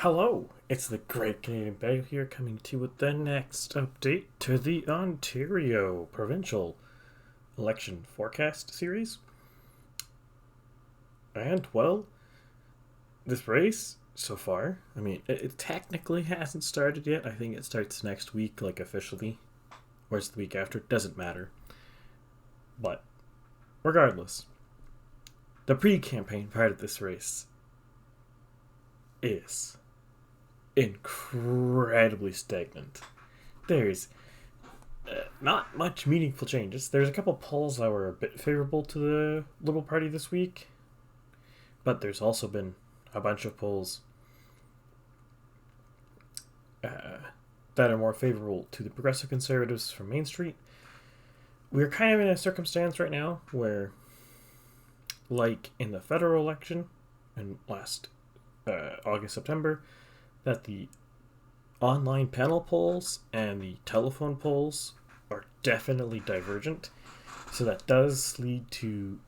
Hello, it's the Great Canadian Bear here coming to you with the next update to the Ontario Provincial Election Forecast Series. And, well, this race so far, it technically hasn't started yet. I think it starts next week, officially. Or it's the week after, doesn't matter. But, regardless, the pre-campaign part of this race is incredibly stagnant. There's not much meaningful changes. There's a couple polls that were a bit favorable to the Liberal Party this week, but there's also been a bunch of polls that are more favorable to the Progressive Conservatives from Main Street. We're kind of in a circumstance right now where, like in the federal election in last August, September, that the online panel polls and the telephone polls are definitely divergent. So that does lead to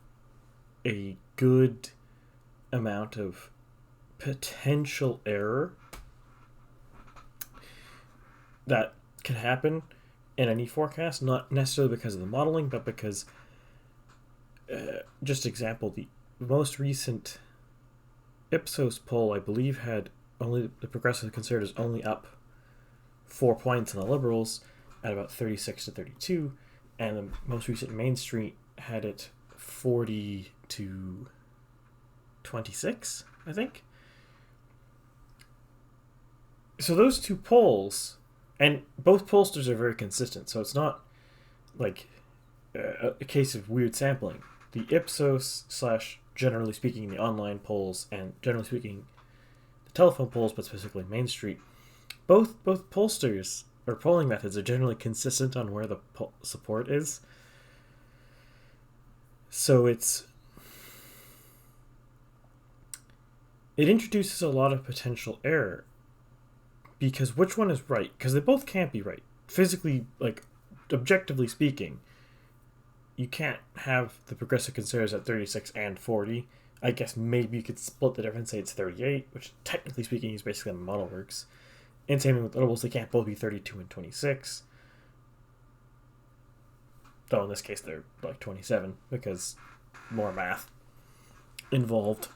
a good amount of potential error that can happen in any forecast, not necessarily because of the modeling, but because, just example, the most recent Ipsos poll, I believe, had only the Progressive Conservatives only up 4 points, and the Liberals at about 36 to 32, and the most recent Main Street had it 40 to 26, I think. So those two polls, and both pollsters are very consistent, so it's not like a case of weird sampling. The Ipsos / generally speaking the online polls, and generally speaking the telephone polls, but specifically Main Street, both pollsters or polling methods are generally consistent on where the support is. So it introduces a lot of potential error, because which one is right? Because they both can't be right. Physically, objectively speaking, you can't have the Progressive Conservatives at 36 and 40. I guess maybe you could split the difference, say it's 38, which technically speaking is basically how the model works. And same with the Liberals, they can't both be 32 and 26. Though in this case they're 27, because more math involved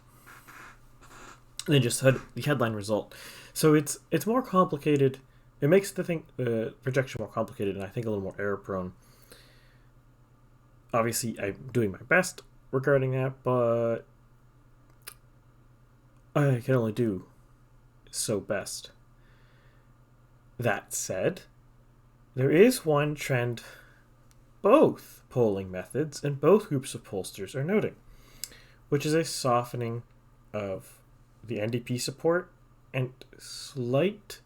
than just the headline result. So it's more complicated. It makes the projection more complicated, and I think a little more error prone. Obviously, I'm doing my best regarding that, but I can only do so best. That said, there is one trend both polling methods and both groups of pollsters are noting, which is a softening of the NDP support and slight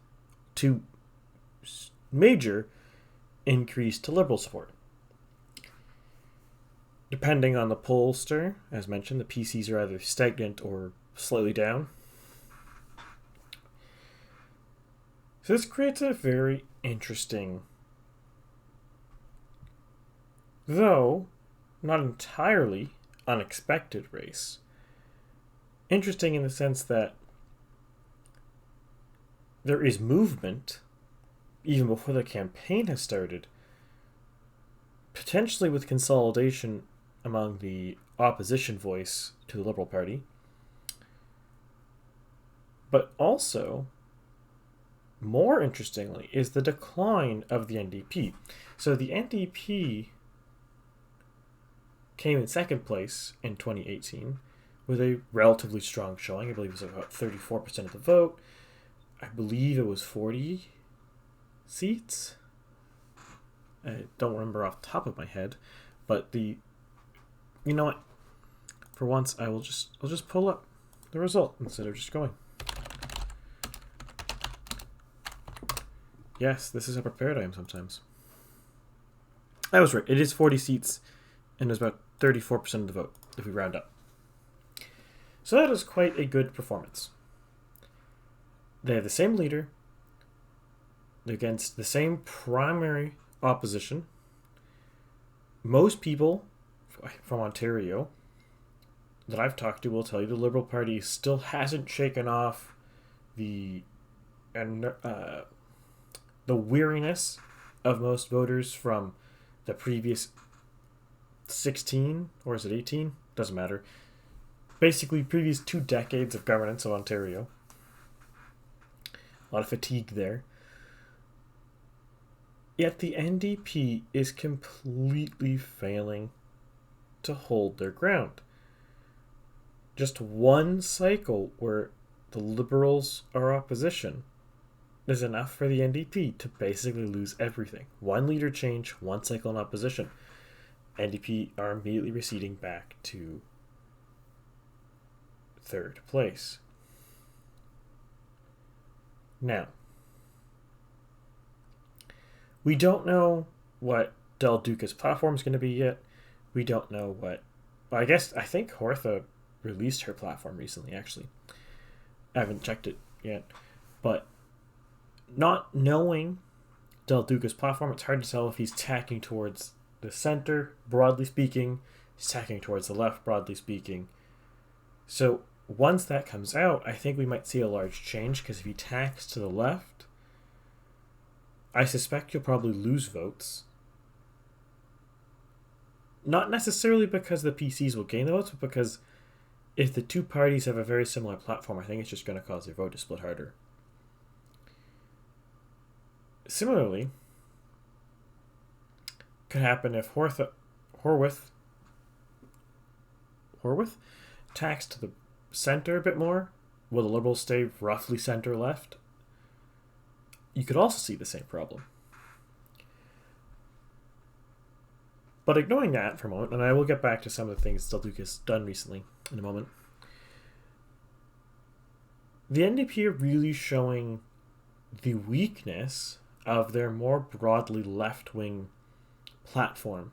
to major increase to Liberal support. Depending on the pollster, as mentioned, the PCs are either stagnant or slightly down. So this creates a very interesting, though not entirely unexpected race. Interesting in the sense that there is movement, even before the campaign has started, potentially with consolidation among the opposition voice to the Liberal Party, but also, more interestingly, is the decline of the NDP. So the NDP came in second place in 2018 with a relatively strong showing. I believe it was about 34% of the vote. I believe it was 40 seats. I don't remember off the top of my head, but you know what? For once, I'll just pull up the result instead of just going. Yes, this is how prepared I am sometimes. I was right. It is 40 seats, and there's about 34% of the vote, if we round up. So that is quite a good performance. They have the same leader. They're against the same primary opposition. Most people from Ontario that I've talked to will tell you the Liberal Party still hasn't shaken off the the weariness of most voters from the previous 16, or is it 18? Doesn't matter. Basically, previous 2 decades of governance of Ontario. A lot of fatigue there. Yet the NDP is completely failing to hold their ground. Just one cycle where the Liberals are opposition is enough for the NDP to basically lose everything. One leader change, one cycle in opposition. NDP are immediately receding back to 3rd place. Now, we don't know what Del Duca's platform is going to be yet. We don't know what... Well, I think Hortha released her platform recently, actually. I haven't checked it yet. But not knowing Del Duca's platform, it's hard to tell if he's tacking towards the center, broadly speaking. He's tacking towards the left, broadly speaking. So once that comes out, I think we might see a large change, because if he tacks to the left, I suspect you'll probably lose votes. Not necessarily because the PCs will gain the votes, but because if the two parties have a very similar platform, I think it's just going to cause their vote to split harder. Similarly, could happen if Horwath tacks to the center a bit more. Will the Liberals stay roughly center-left? You could also see the same problem. But ignoring that for a moment, and I will get back to some of the things Del Duca has done recently in a moment, the NDP are really showing the weakness of their more broadly left-wing platform,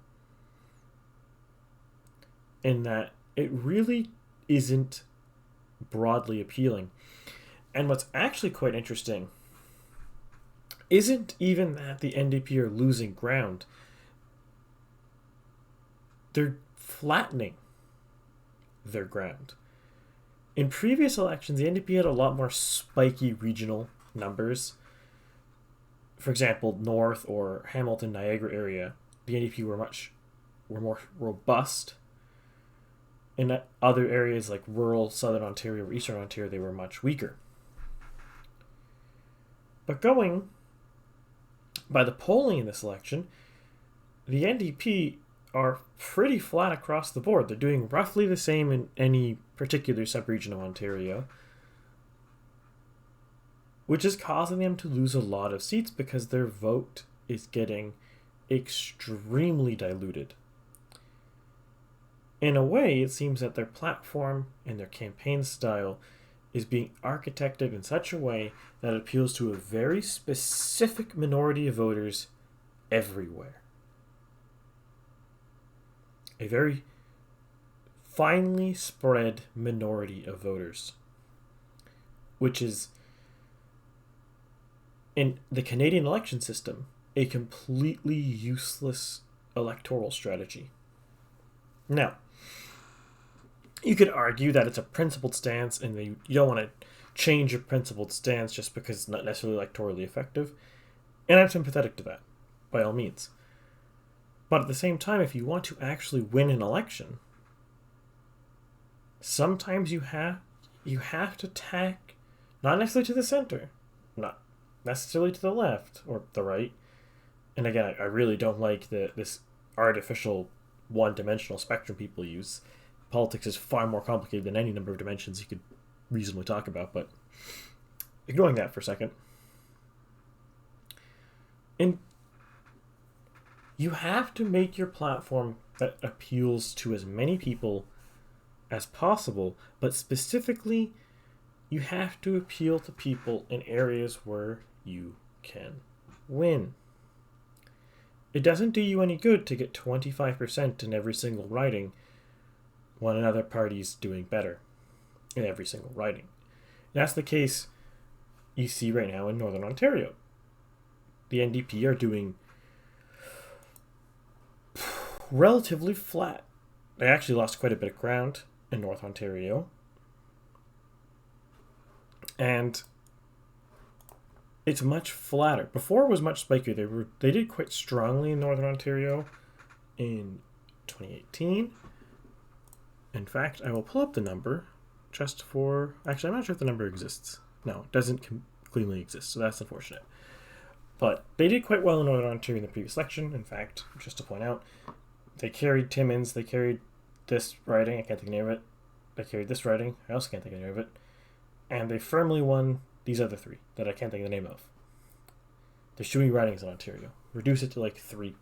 in that it really isn't broadly appealing. And what's actually quite interesting isn't even that the NDP are losing ground. They're flattening their ground. In previous elections, the NDP had a lot more spiky regional numbers. For example, North or Hamilton, Niagara area, the NDP were more robust. In other areas like rural Southern Ontario or Eastern Ontario, they were much weaker. But going by the polling in this election, the NDP are pretty flat across the board. They're doing roughly the same in any particular sub-region of Ontario, which is causing them to lose a lot of seats because their vote is getting extremely diluted. In a way, it seems that their platform and their campaign style is being architected in such a way that it appeals to a very specific minority of voters everywhere. A very finely spread minority of voters, which is, in the Canadian election system, a completely useless electoral strategy. Now, you could argue that it's a principled stance and you don't want to change your principled stance just because it's not necessarily electorally effective, and I'm sympathetic to that, by all means. But at the same time, if you want to actually win an election, sometimes you have to tack, not necessarily to the center, not necessarily to the left or the right. And again, I really don't like this artificial one-dimensional spectrum people use. Politics is far more complicated than any number of dimensions you could reasonably talk about, but ignoring that for a second. You have to make your platform that appeals to as many people as possible, but specifically, you have to appeal to people in areas where you can win. It doesn't do you any good to get 25% in every single riding when another party's doing better in every single riding. And that's the case you see right now in Northern Ontario. The NDP are doing relatively flat. They actually lost quite a bit of ground in North Ontario. And it's much flatter. Before it was much spikier. They did quite strongly in Northern Ontario in 2018. In fact, I will pull up the number just for... Actually, I'm not sure if the number exists. No, it doesn't cleanly exist, so that's unfortunate. But they did quite well in Northern Ontario in the previous election. In fact, just to point out, they carried Timmins, they carried this riding, I can't think of the name of it. They carried this riding, I also can't think of the name of it. And they firmly won these other three that I can't think of the name of. There's too many ridings in Ontario. Reduce it to like 3.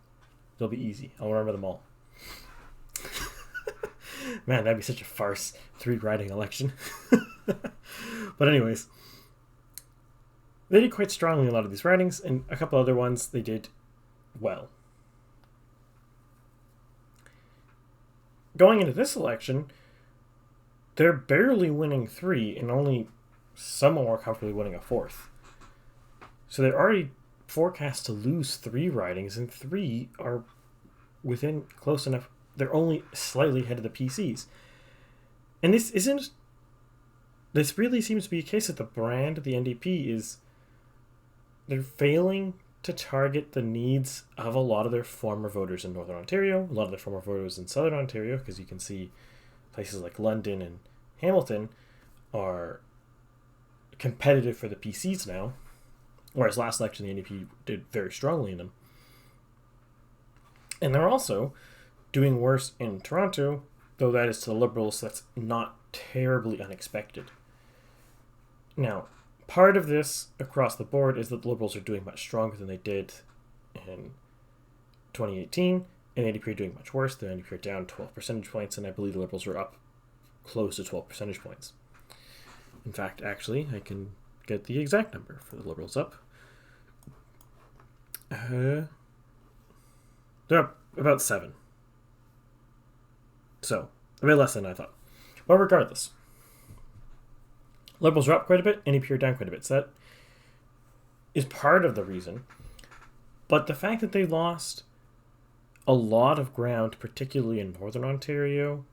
They'll be easy. I'll remember them all. Man, that'd be such a farce. 3 riding election. But anyways, they did quite strongly in a lot of these ridings, and a couple other ones they did well. Going into this election, they're barely winning 3 and only somewhat more comfortably winning a 4th. So they're already forecast to lose 3 ridings, and 3 are within close enough. They're only slightly ahead of the PCs. And this really seems to be a case that the brand of the NDP is they're failing to target the needs of a lot of their former voters in Northern Ontario, a lot of their former voters in Southern Ontario, because you can see places like London and Hamilton are competitive for the PCs now, whereas last election the NDP did very strongly in them. And they're also doing worse in Toronto, though that is to the Liberals, that's not terribly unexpected. Now, part of this across the board is that the Liberals are doing much stronger than they did in 2018, and the NDP are doing much worse. The NDP are down 12 percentage points, and I believe the Liberals are up close to 12 percentage points. In fact, actually, I can get the exact number for the Liberals up. They're up about 7. So, a bit less than I thought. But regardless, Liberals are up quite a bit, NDP are down quite a bit. So that is part of the reason. But the fact that they lost a lot of ground, particularly in Northern Ontario,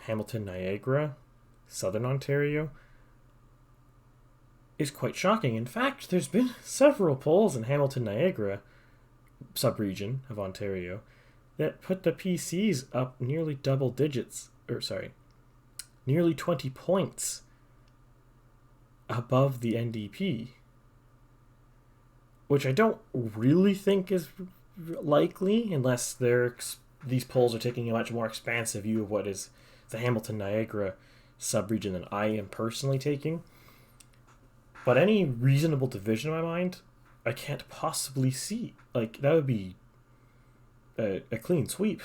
Hamilton, Niagara, Southern Ontario, is quite shocking. In fact, there's been several polls in Hamilton, Niagara sub-region of Ontario that put the PCs up nearly double digits, nearly 20 points above the NDP, which I don't really think is likely unless these polls are taking a much more expansive view of what is the Hamilton-Niagara sub-region than I am personally taking. But any reasonable division in my mind, I can't possibly see. Like, that would be a clean sweep,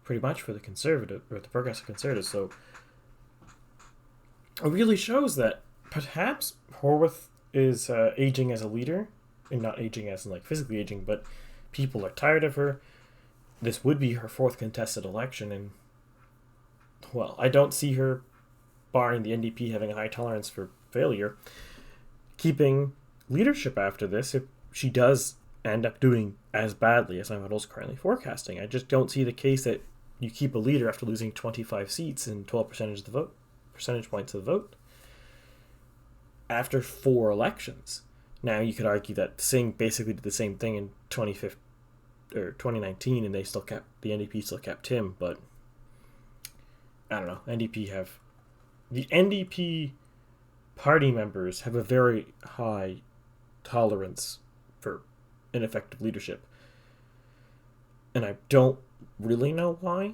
pretty much, for the conservative, or the progressive conservatives. So it really shows that perhaps Horwath is aging as a leader, and not aging as in like physically aging, but people are tired of her. This would be her 4th contested election, and well, I don't see her, barring the NDP having a high tolerance for failure, keeping leadership after this if she does end up doing as badly as my model's currently forecasting. I just don't see the case that you keep a leader after losing 25 seats and 12 percentage points of the vote after 4 elections. Now, you could argue that Singh basically did the same thing in 2019, and the NDP still kept him, but I don't know. The NDP party members have a very high tolerance for ineffective leadership, and I don't really know why.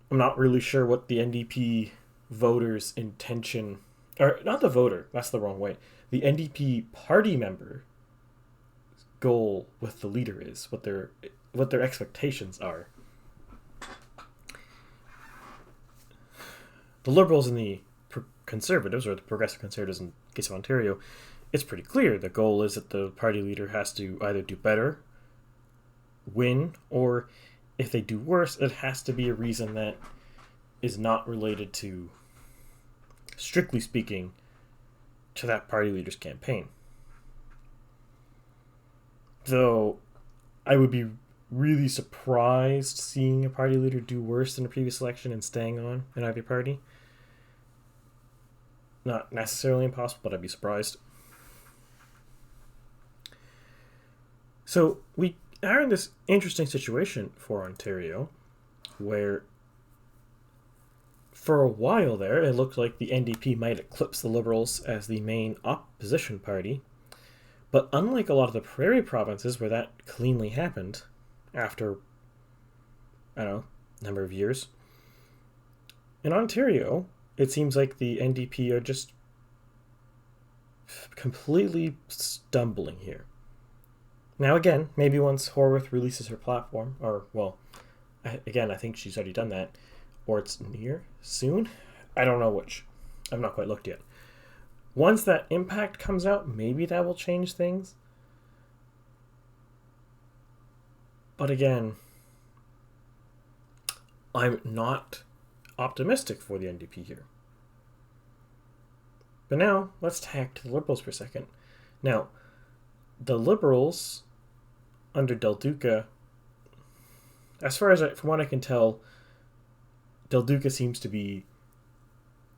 I'm not really sure what the NDP voters' intention, or not the voter, that's the wrong way. The NDP party member goal with the leader is, what their expectations are. The Liberals and the Conservatives, or the Progressive Conservatives in the case of Ontario, it's pretty clear. The goal is that the party leader has to either do better, win, or if they do worse, it has to be a reason that is not related to, strictly speaking, to that party leader's campaign. Though I would be really surprised seeing a party leader do worse than the previous election and staying on in either party. Not necessarily impossible, but I'd be surprised. So we are in this interesting situation for Ontario where for a while there it looked like the NDP might eclipse the Liberals as the main opposition party. But unlike a lot of the prairie provinces where that cleanly happened after, I don't know, a number of years, in Ontario, it seems like the NDP are just completely stumbling here. Now, again, maybe once Horwath releases her platform, or, well, again, I think she's already done that, or it's near, soon? I don't know which. I've not quite looked yet. Once that impact comes out, maybe that will change things. But again, I'm not optimistic for the NDP here. But now, let's tack to the Liberals for a second. Now, the Liberals, under Del Duca, as far as from what I can tell, Del Duca seems to be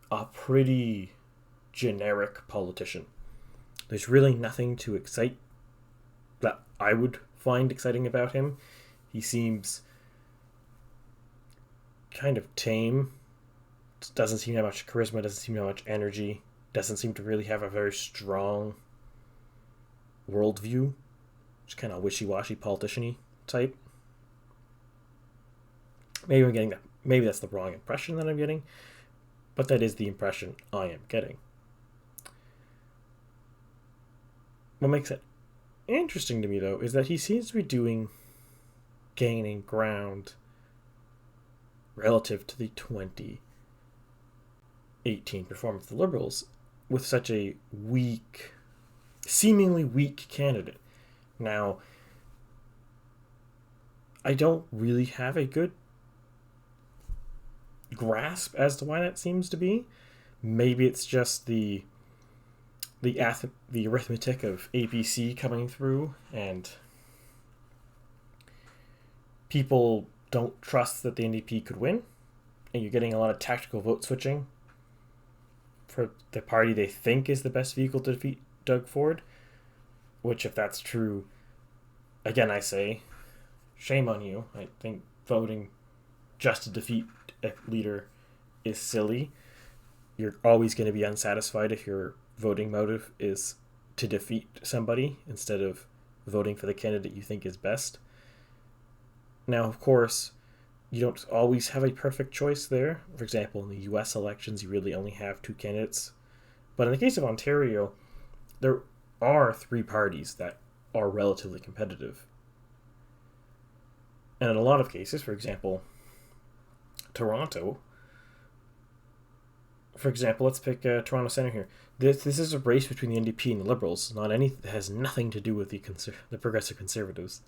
a pretty generic politician. There's really nothing to excite that I would find exciting about him. He seems kind of tame. Doesn't seem to have much charisma, doesn't seem to have much energy, doesn't seem to really have a very strong worldview. Just kind of wishy-washy politician-y type. Maybe I'm getting that. Maybe that's the wrong impression that I'm getting, but that is the impression I am getting. What makes it interesting to me, though, is that he seems to be gaining ground relative to the 2018 performance of the Liberals with such a weak, seemingly weak candidate. Now, I don't really have a good grasp as to why that seems to be. Maybe it's just the arithmetic of APC coming through, and people don't trust that the NDP could win, and you're getting a lot of tactical vote switching for the party they think is the best vehicle to defeat Doug Ford, which, if that's true, again, I say, shame on you. I think voting just to defeat a leader is silly. You're always going to be unsatisfied if your voting motive is to defeat somebody instead of voting for the candidate you think is best. Now, of course, you don't always have a perfect choice there. For example, in the US elections, you really only have two candidates. But in the case of Ontario, there are three parties that are relatively competitive. And in a lot of cases, for example, Toronto, for example, let's pick Toronto Centre here. This is a race between the NDP and the Liberals. It has nothing to do with the Progressive Conservatives.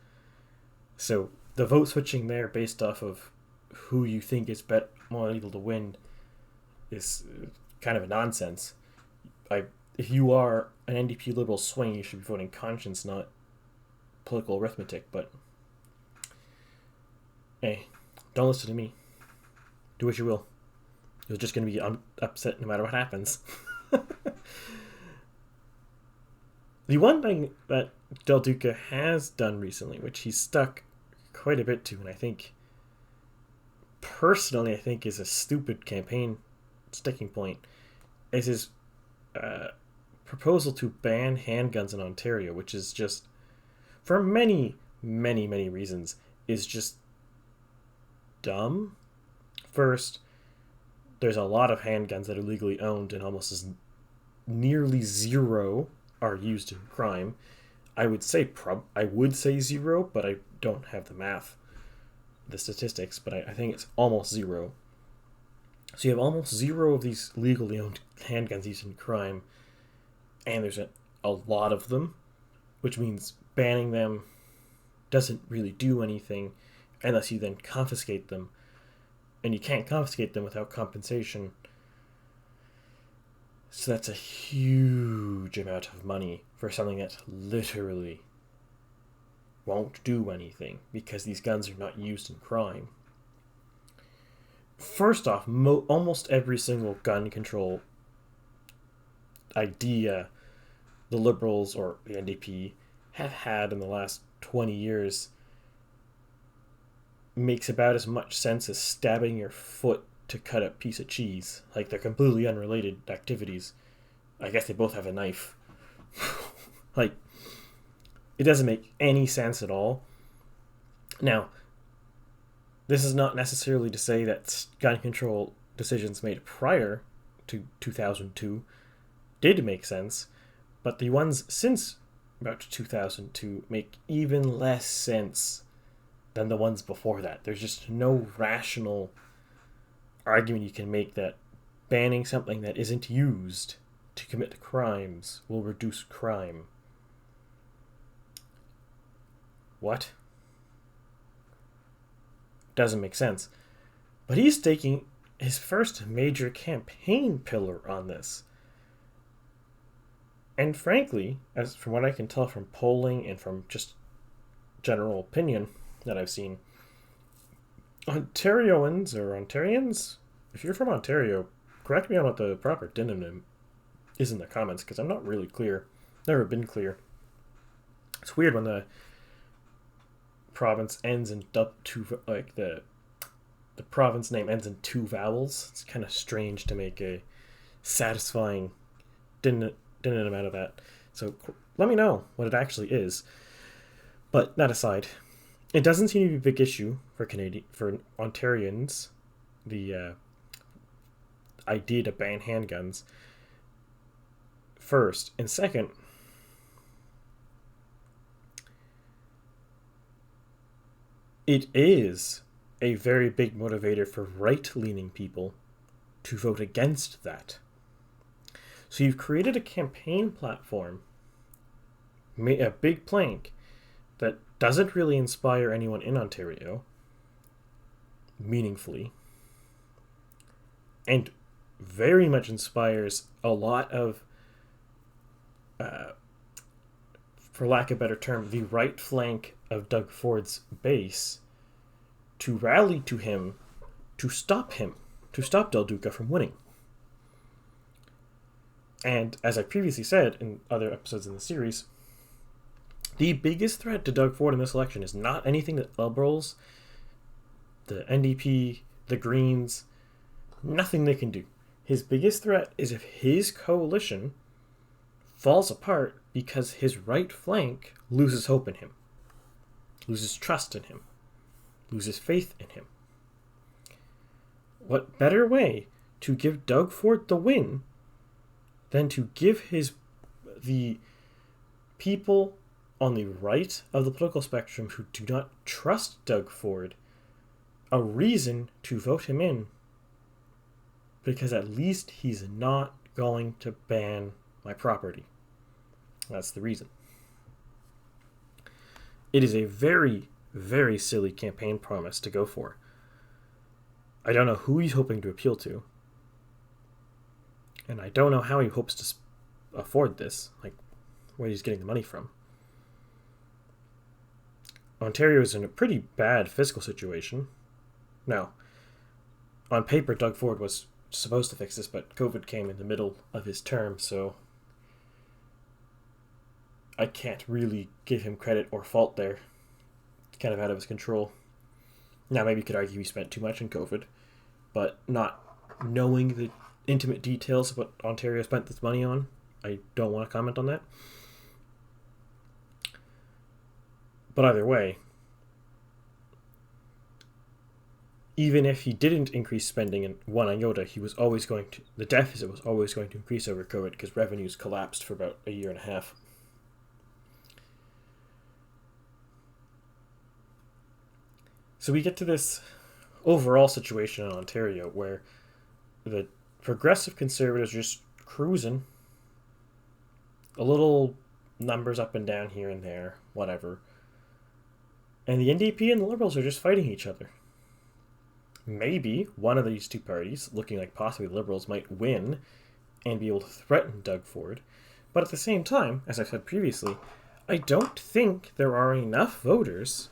So the vote switching there based off of who you think is more able to win is kind of a nonsense. If you are an NDP Liberal swing, you should be voting conscience, not political arithmetic. But hey, don't listen to me. Do what you will. You're just going to be upset no matter what happens. The one thing that Del Duca has done recently, which he's stuck quite a bit to, and I think is a stupid campaign sticking point, is his proposal to ban handguns in Ontario, which is just, for many, many, many reasons, is just dumb. First, there's a lot of handguns that are legally owned, and almost nearly zero are used in crime. I would say zero, but I don't have the statistics, but I think it's almost zero. So you have almost zero of these legally owned handguns used in crime, and there's a lot of them, which means banning them doesn't really do anything unless you then confiscate them. And you can't confiscate them without compensation. So that's a huge amount of money for something that literally won't do anything because these guns are not used in crime. First off, almost every single gun control idea the Liberals or the NDP have had in the last 20 years makes about as much sense as stabbing your foot to cut a piece of cheese. Like, they're completely unrelated activities. I guess they both have a knife. Like, it doesn't make any sense at all. Now, this is not necessarily to say that gun control decisions made prior to 2002 did make sense, but the ones since about 2002 make even less sense than the ones before that. There's just no rational argument you can make that banning something that isn't used to commit crimes will reduce crime. What? Doesn't make sense. But he's taking his first major campaign pillar on this. And frankly, as from what I can tell from polling and from just general opinion that I've seen, Ontarians, if you're from Ontario, correct me on what the proper demonym is in the comments, because I'm not really clear. Never been clear. It's weird when the province ends in two, like the province name ends in two vowels. It's kind of strange to make a satisfying demonym out of that. So let me know what it actually is. But that aside, it doesn't seem to be a big issue for Ontarians, the idea to ban handguns. First, and second, it is a very big motivator for right-leaning people to vote against that. So you've created a campaign platform, a big plank, that doesn't really inspire anyone in Ontario meaningfully, and very much inspires a lot of, for lack of a better term, the right flank of Doug Ford's base to rally to him to stop Del Duca from winning. And as I previously said in other episodes in the series, the biggest threat to Doug Ford in this election is not anything that Liberals, the NDP, the Greens, nothing they can do. His biggest threat is if his coalition falls apart because his right flank loses hope in him, loses trust in him, loses faith in him. What better way to give Doug Ford the win than to give the people on the right of the political spectrum who do not trust Doug Ford a reason to vote him in, because at least he's not going to ban my property. That's the reason. It is a very, very silly campaign promise to go for. I don't know who he's hoping to appeal to, and I don't know how he hopes to afford this, like where he's getting the money from. Ontario is in a pretty bad fiscal situation. Now, on paper, Doug Ford was supposed to fix this, but COVID came in the middle of his term, so I can't really give him credit or fault there. It's kind of out of his control. Now, maybe you could argue he spent too much in COVID, but not knowing the intimate details of what Ontario spent this money on, I don't want to comment on that. But either way, even if he didn't increase spending in one iota, the deficit was always going to increase over COVID because revenues collapsed for about a year and a half. So we get to this overall situation in Ontario where the progressive Conservatives are just cruising, a little numbers up and down here and there, whatever. And the NDP and the Liberals are just fighting each other. Maybe one of these two parties, looking like possibly the Liberals, might win and be able to threaten Doug Ford. But at the same time, as I said previously, I don't think there are enough voters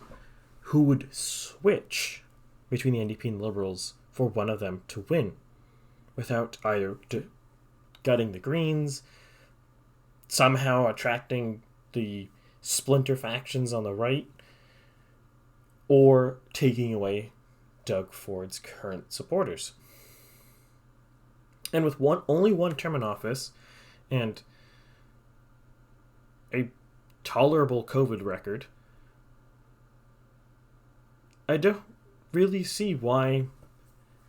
who would switch between the NDP and the Liberals for one of them to win without either gutting the Greens, somehow attracting the splinter factions on the right, or taking away Doug Ford's current supporters. And with only one term in office and a tolerable COVID record, I don't really see why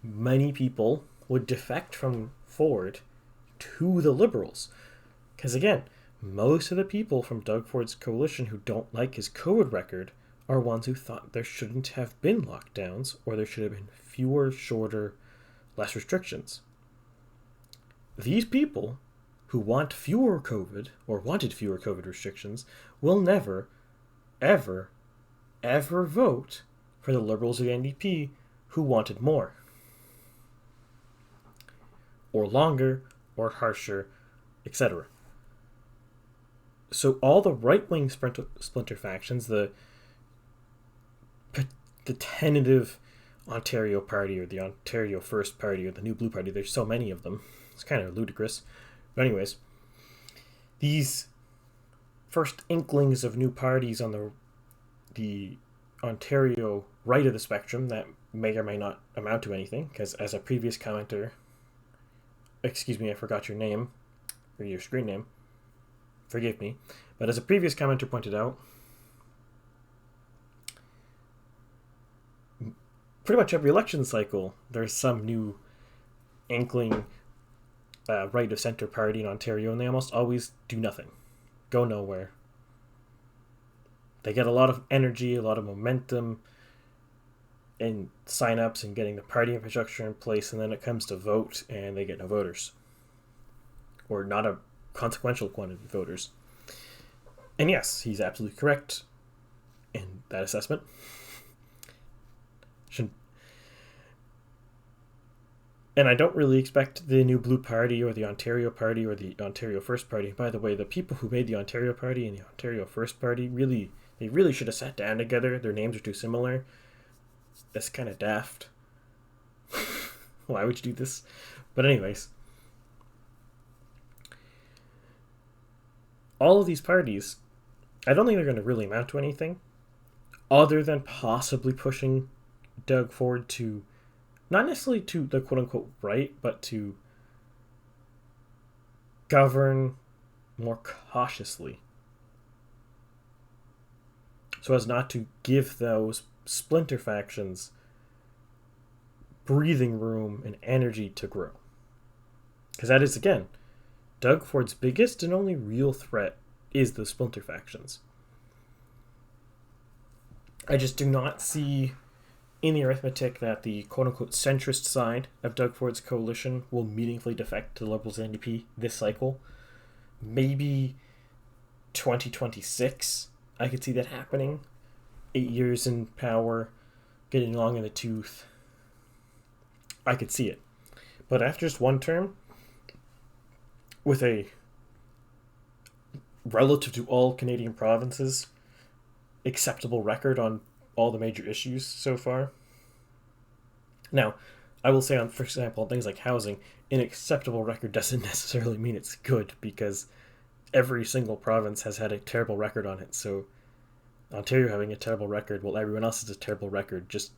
many people would defect from Ford to the Liberals. Because again, most of the people from Doug Ford's coalition who don't like his COVID record are ones who thought there shouldn't have been lockdowns, or there should have been fewer, shorter, less restrictions. These people who want fewer COVID, or wanted fewer COVID restrictions, will never, ever, ever vote for the Liberals or the NDP who wanted more. Or longer, or harsher, etc. So all the right-wing splinter factions, the tentative Ontario Party, or the Ontario First Party, or the New Blue Party, there's so many of them, it's kind of ludicrous. But anyways, these first inklings of new parties on the Ontario right of the spectrum that may or may not amount to anything, because as a previous commenter, excuse me, I forgot your name, or your screen name, forgive me, but as a previous commenter pointed out, pretty much every election cycle there's some new inkling right of center party in Ontario, and they almost always do nothing, go nowhere. They get a lot of energy, a lot of momentum in sign-ups and getting the party infrastructure in place, and then it comes to vote and they get no voters, or not a consequential quantity of voters. And yes, he's absolutely correct in that assessment. And I don't really expect the New Blue Party or the Ontario Party or the Ontario First Party. By the way, the people who made the Ontario Party and the Ontario First Party really should have sat down together. Their names are too similar. That's kind of daft. Why would you do this? But anyways, all of these parties, I don't think they're going to really amount to anything other than possibly pushing Doug Ford to, not necessarily to the quote-unquote right, but to govern more cautiously, so as not to give those splinter factions breathing room and energy to grow. Because that is, again, Doug Ford's biggest and only real threat is the splinter factions. I just do not see in the arithmetic that the quote-unquote centrist side of Doug Ford's coalition will meaningfully defect to the Liberals and NDP this cycle. Maybe 2026, I could see that happening. 8 years in power, getting long in the tooth. I could see it. But after just one term, with a, relative to all Canadian provinces, acceptable record on all the major issues so far. Now, I will say, on, for example, on things like housing, an acceptable record doesn't necessarily mean it's good, because every single province has had a terrible record on it. So Ontario having a terrible record, while everyone else has a terrible record, just,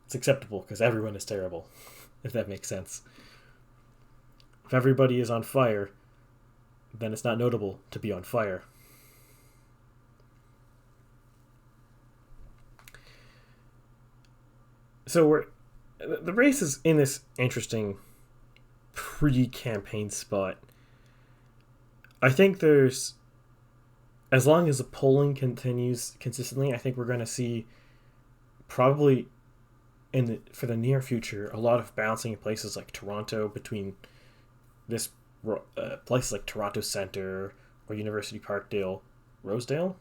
it's acceptable because everyone is terrible, if that makes sense. If everybody is on fire, then it's not notable to be on fire. So the race is in this interesting pre-campaign spot. I think there's, as long as the polling continues consistently, I think we're going to see probably for the near future a lot of bouncing in places like Toronto, between this places like Toronto Centre or University Parkdale, Rosedale,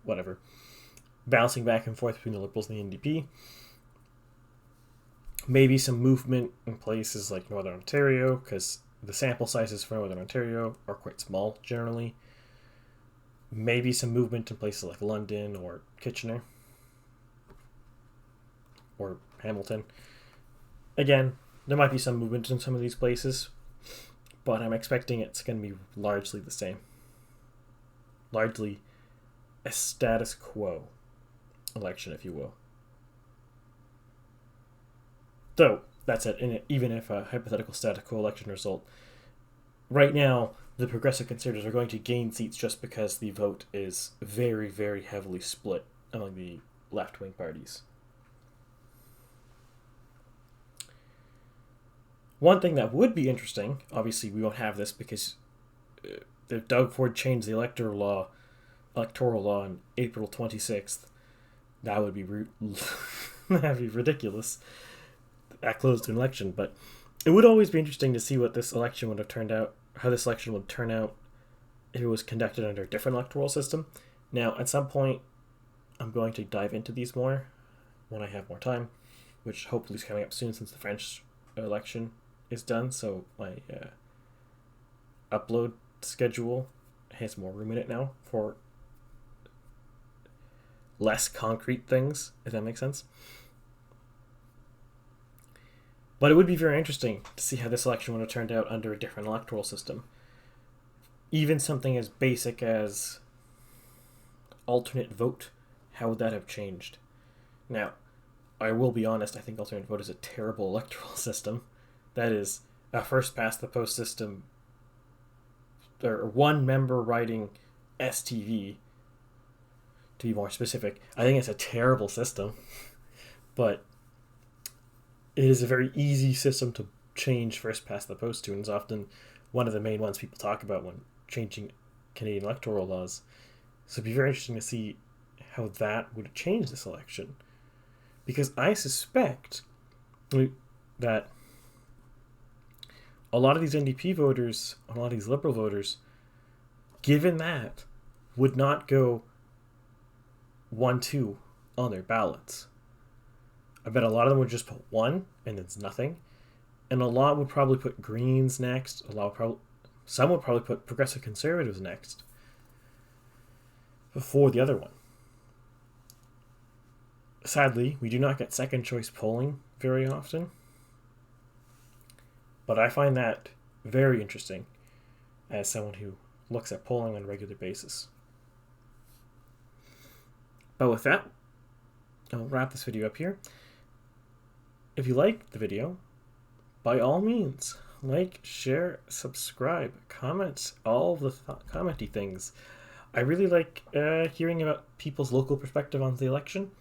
whatever, bouncing back and forth between the Liberals and the NDP. Maybe some movement in places like Northern Ontario, because the sample sizes for Northern Ontario are quite small generally. Maybe some movement in places like London or Kitchener or Hamilton. Again, there might be some movement in some of these places, but I'm expecting it's going to be largely the same. largely a status quo election, if you will. Though, that's it, even if a hypothetical status quo election result, right now, the Progressive Conservatives are going to gain seats just because the vote is very, very heavily split among the left-wing parties. One thing that would be interesting, obviously we won't have this because if Doug Ford changed the electoral law on April 26th, that would be that'd be ridiculous. That close to an election, but it would always be interesting to see what this election would have turned out, how this election would turn out if it was conducted under a different electoral system. Now, at some point, I'm going to dive into these more when I have more time, which hopefully is coming up soon since the French election is done, so my upload schedule has more room in it now for less concrete things, if that makes sense. But it would be very interesting to see how this election would have turned out under a different electoral system. Even something as basic as alternate vote, how would that have changed? Now, I will be honest, I think alternate vote is a terrible electoral system. That is a first-past-the-post system, or one member writing STV, to be more specific. I think it's a terrible system, but it is a very easy system to change first-past-the-post to, and it's often one of the main ones people talk about when changing Canadian electoral laws. So it'd be very interesting to see how that would change this election. Because I suspect that a lot of these NDP voters, a lot of these Liberal voters, given that, would not go 1-2 on their ballots. I bet a lot of them would just put 1 and it's nothing. And a lot would probably put Greens next. Some would probably put Progressive Conservatives next before the other one. Sadly, we do not get second choice polling very often. But I find that very interesting as someone who looks at polling on a regular basis. But with that, I'll wrap this video up here. If you liked the video, by all means, like, share, subscribe, comment, all the commenty things. I really like hearing about people's local perspective on the election.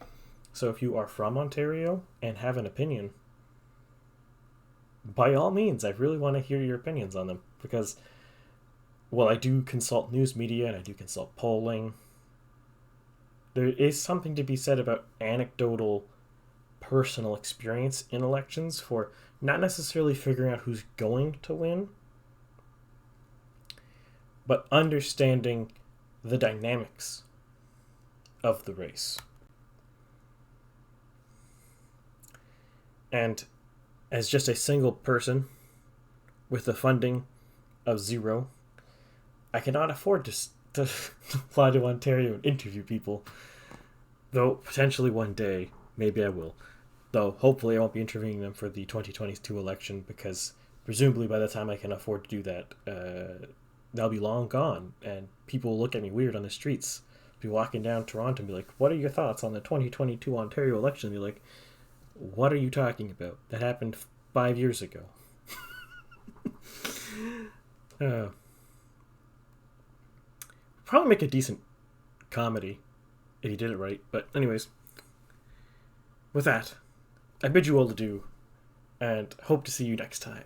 So if you are from Ontario and have an opinion, by all means, I really want to hear your opinions on them. Because, well, I do consult news media and I do consult polling. There is something to be said about anecdotal personal experience in elections for not necessarily figuring out who's going to win, but understanding the dynamics of the race. And as just a single person with the funding of zero, I cannot afford to fly to Ontario and interview people. Though potentially one day, maybe I will. Though hopefully I won't be interviewing them for the 2022 election, because presumably by the time I can afford to do that, they'll be long gone, and people will look at me weird on the streets. Be walking down Toronto and be like, "What are your thoughts on the 2022 Ontario election?" And be like, "What are you talking about? That happened 5 years ago." Probably make a decent comedy if you did it right. But anyways, with that, I bid you all adieu, and hope to see you next time.